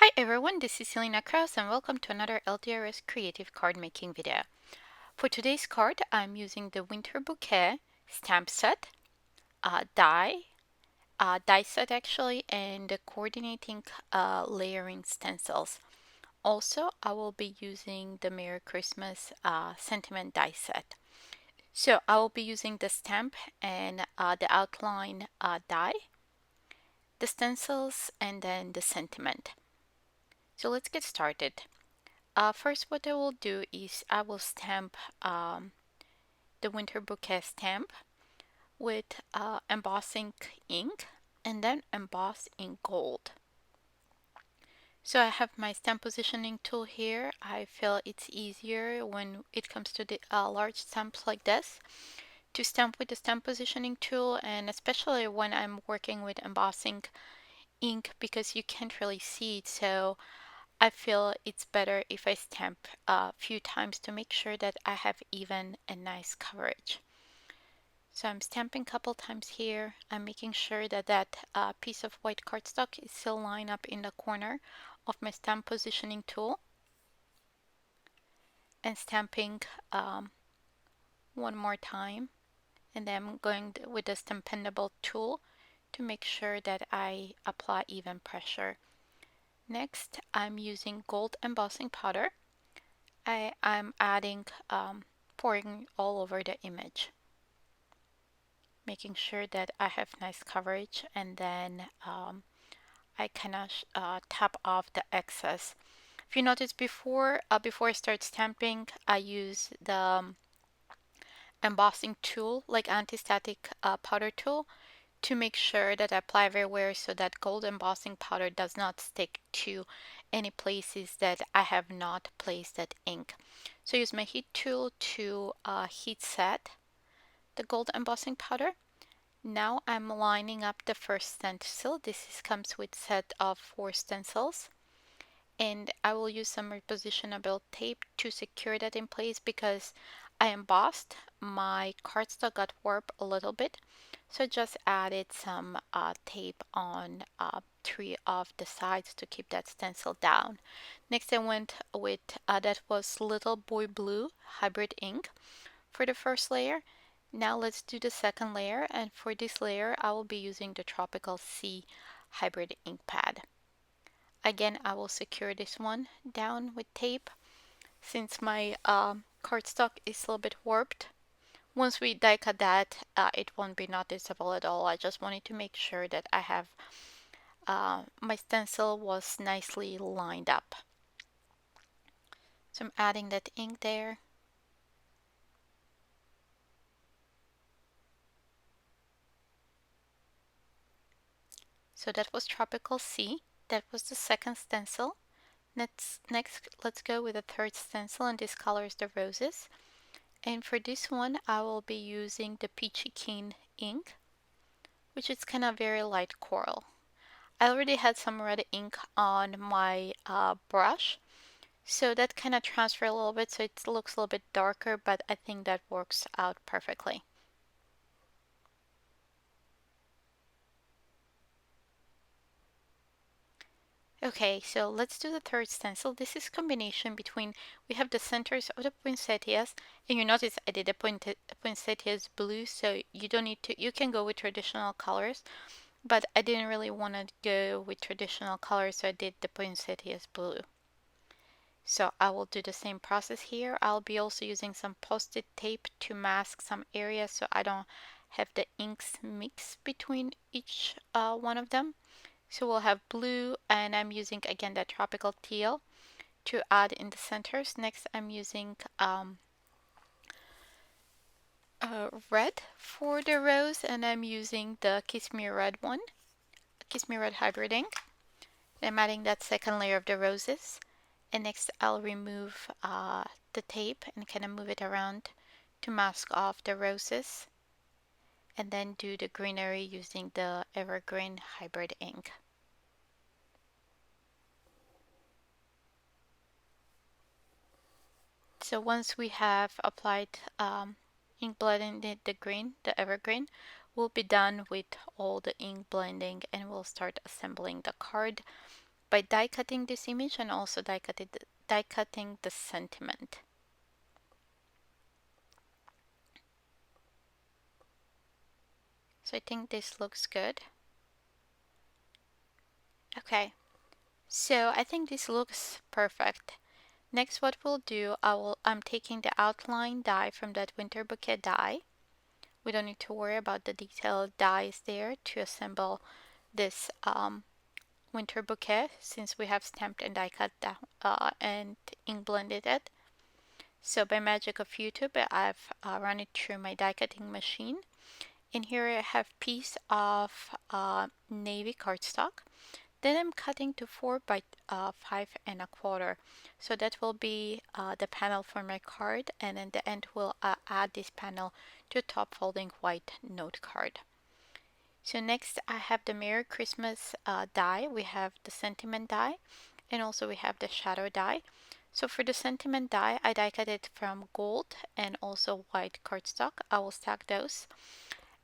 Hi everyone, this is Ilina and welcome to another LDRS creative card making video. For today's card, I'm using the Winter Bouquet stamp set, die set actually, and the coordinating layering stencils. Also, I will be using the Merry Christmas sentiment die set. So I will be using the stamp and the outline die, the stencils, and then the sentiment. So let's get started. First, what I will do is I will stamp the Winter Bouquet stamp with embossing ink and then emboss in gold. So I have my stamp positioning tool here. I feel it's easier when it comes to the large stamps like this to stamp with the stamp positioning tool, and especially when I'm working with embossing ink because you can't really see it. So I feel it's better if I stamp a few times to make sure that I have even and nice coverage. So I'm stamping a couple times here. I'm making sure that that piece of white cardstock is still lined up in the corner of my stamp positioning tool, and stamping one more time, and then I'm going with the Stampendable tool to make sure that I apply even pressure. Next, I'm using gold embossing powder. I'm adding, pouring all over the image, making sure that I have nice coverage, and then I kind of tap off the excess. If you notice before I start stamping, I use the embossing tool, like anti-static powder tool, to make sure that I apply everywhere so that gold embossing powder does not stick to any places that I have not placed that ink. So I use my heat tool to heat set the gold embossing powder. Now I'm lining up the first stencil. Comes with set of 4 stencils, and I will use some repositionable tape to secure that in place because I embossed. My cardstock got warped a little bit, so just added some tape on 3 of the sides to keep that stencil down. Next, I went with that was Little Boy Blue hybrid ink for the first layer. Now let's do the second layer, and for this layer I will be using the Tropical Sea hybrid ink pad. Again, I will secure this one down with tape since my cardstock is a little bit warped. Once we die cut that, it won't be noticeable at all. I just wanted to make sure that I have my stencil was nicely lined up. So I'm adding that ink there. So that was Tropical Sea. That was the second stencil. Next, let's go with the third stencil, and this color is the roses. And for this one, I will be using the Peachy Keen ink, which is kind of very light coral. I already had some red ink on my brush, so that kind of transfer a little bit, so it looks a little bit darker, but I think that works out perfectly. Okay, so let's do the third stencil. This is combination between, we have the centers of the poinsettias, and you notice I did the poinsettias blue, so you don't need to, you can go with traditional colors, but I didn't really want to go with traditional colors, so I did the poinsettias blue. So I will do the same process here. I'll be also using some post-it tape to mask some areas so I don't have the inks mix between each one of them. So we'll have blue, and I'm using again that tropical teal to add in the centers. Next, I'm using red for the rose, and I'm using the Kiss Me Red one, Kiss Me Red hybrid ink. I'm adding that second layer of the roses. And next I'll remove the tape and kind of move it around to mask off the roses, and then do the greenery using the Evergreen hybrid ink. So once we have applied ink blending the green, the Evergreen, we'll be done with all the ink blending and we'll start assembling the card. by die cutting this image and also die cutting the sentiment. So I think this looks good. Okay, so I think this looks perfect. Next, what we'll do, I'm taking the outline die from that Winter Bouquet die. We don't need to worry about the detailed dies there to assemble this Winter Bouquet, since we have stamped and die cut down and ink blended it. So by magic of YouTube, I've run it through my die cutting machine. And here I have piece of navy cardstock. Then I'm cutting to 4 by 5 1/4. So that will be the panel for my card, and in the end we'll add this panel to top folding white note card. So next I have the Merry Christmas die. We have the sentiment die, and also we have the shadow die. So for the sentiment die, I die cut it from gold and also white cardstock. I will stack those.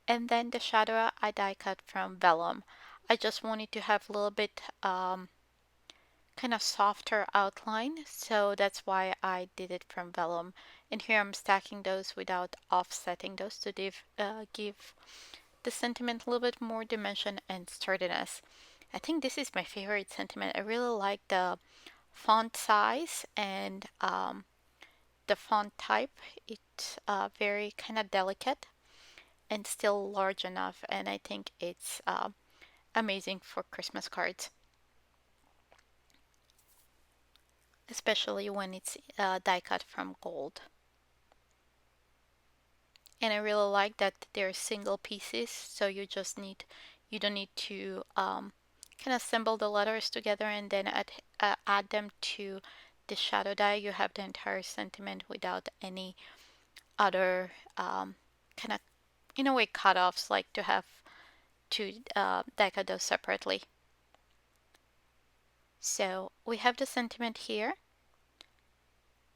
And then the shadow I die cut from vellum. I just wanted to have a little bit kind of softer outline, so that's why I did it from vellum. And here I'm stacking those without offsetting those to give the sentiment a little bit more dimension and sturdiness. I think this is my favorite sentiment. I really like the font size and the font type. It's very kind of delicate and still large enough, and I think it's amazing for Christmas cards, especially when it's die cut from gold. And I really like that they're single pieces, so you don't need to kind of assemble the letters together and then add them to the shadow die. You have the entire sentiment without any other kind of, in a way, cut-offs, like to have to die cut those separately. So we have the sentiment here.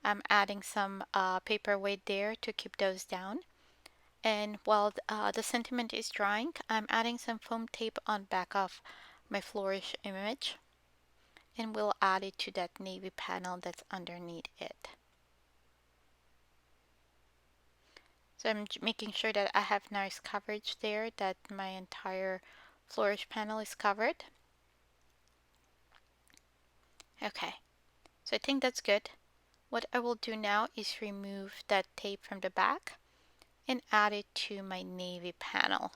I'm adding some paperweight there to keep those down. And while the sentiment is drying, I'm adding some foam tape on back of my flourish image, and we'll add it to that navy panel that's underneath it. So I'm making sure that I have nice coverage there, that my entire flourish panel is covered. Okay, so I think that's good. What I will do now is remove that tape from the back and add it to my navy panel.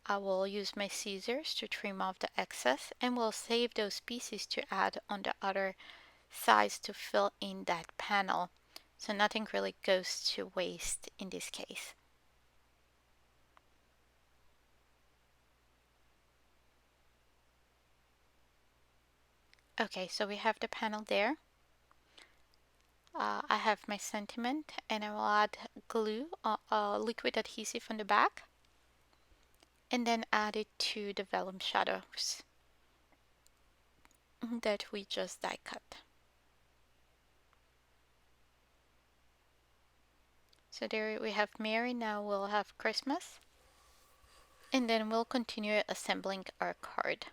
I will use my scissors to trim off the excess, and will save those pieces to add on the other sides to fill in that panel. So nothing really goes to waste in this case. Okay, so we have the panel there. I have my sentiment, and I will add glue, liquid adhesive on the back, and then add it to the vellum shadows that we just die cut. So there we have Mary, now we'll have Christmas, and then we'll continue assembling our card.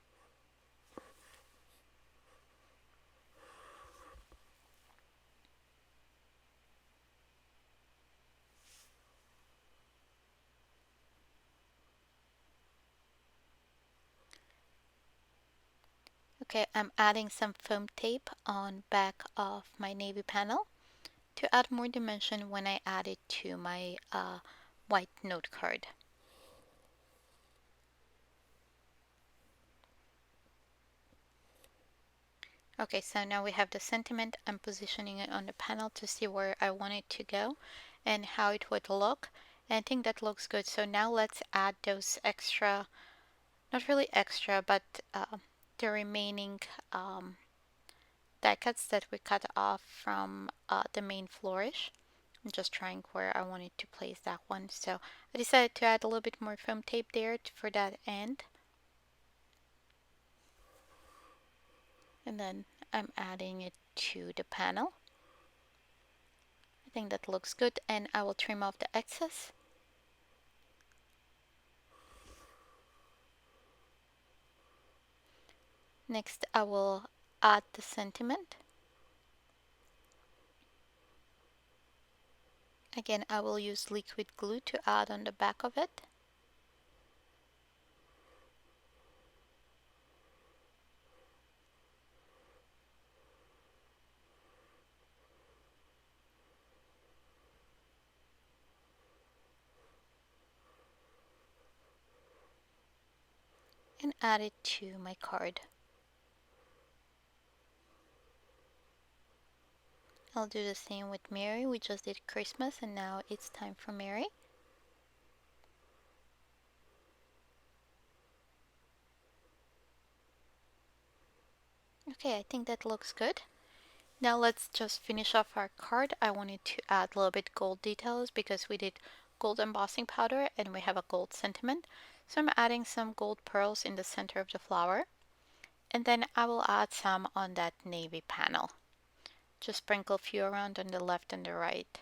Okay, I'm adding some foam tape on back of my navy panel to add more dimension when I add it to my white note card. Okay, so now we have the sentiment. I'm positioning it on the panel to see where I want it to go and how it would look. And I think that looks good. So now let's add those extra, not really extra, but the remaining die cuts that we cut off from the main flourish. I'm just trying where I wanted to place that one. So I decided to add a little bit more foam tape there for that end. And then I'm adding it to the panel. I think that looks good, and I will trim off the excess. Next, I will add the sentiment. Again, I will use liquid glue to add on the back of it. And add it to my card. I'll do the same with Mary. We just did Christmas and now it's time for Mary. Okay, I think that looks good. Now let's just finish off our card. I wanted to add a little bit gold details because we did gold embossing powder and we have a gold sentiment. So I'm adding some gold pearls in the center of the flower. And then I will add some on that navy panel. Just sprinkle a few around on the left and the right.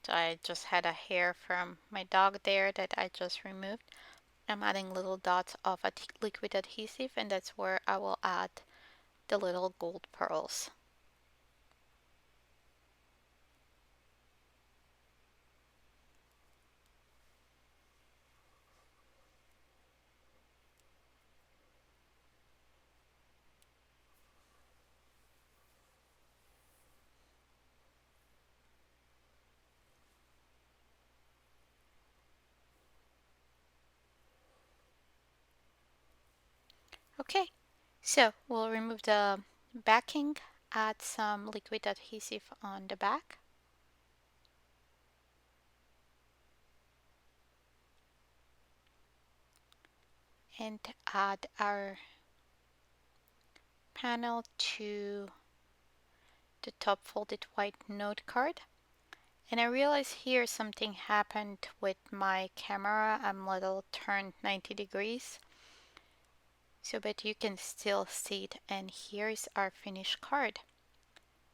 So I just had a hair from my dog there that I just removed. I'm adding little dots of a liquid adhesive, and that's where I will add the little gold pearls. Okay, so we'll remove the backing, add some liquid adhesive on the back. And add our panel to the top folded white note card. And I realize here something happened with my camera. I'm a little turned 90 degrees. So, but you can still see it. And here's our finished card.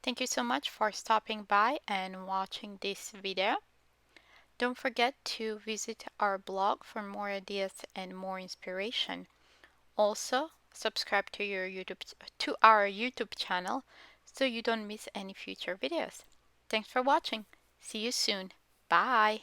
Thank you so much for stopping by and watching this video. Don't forget to visit our blog for more ideas and more inspiration. Also, subscribe to our YouTube channel so you don't miss any future videos. Thanks for watching. See you soon. Bye.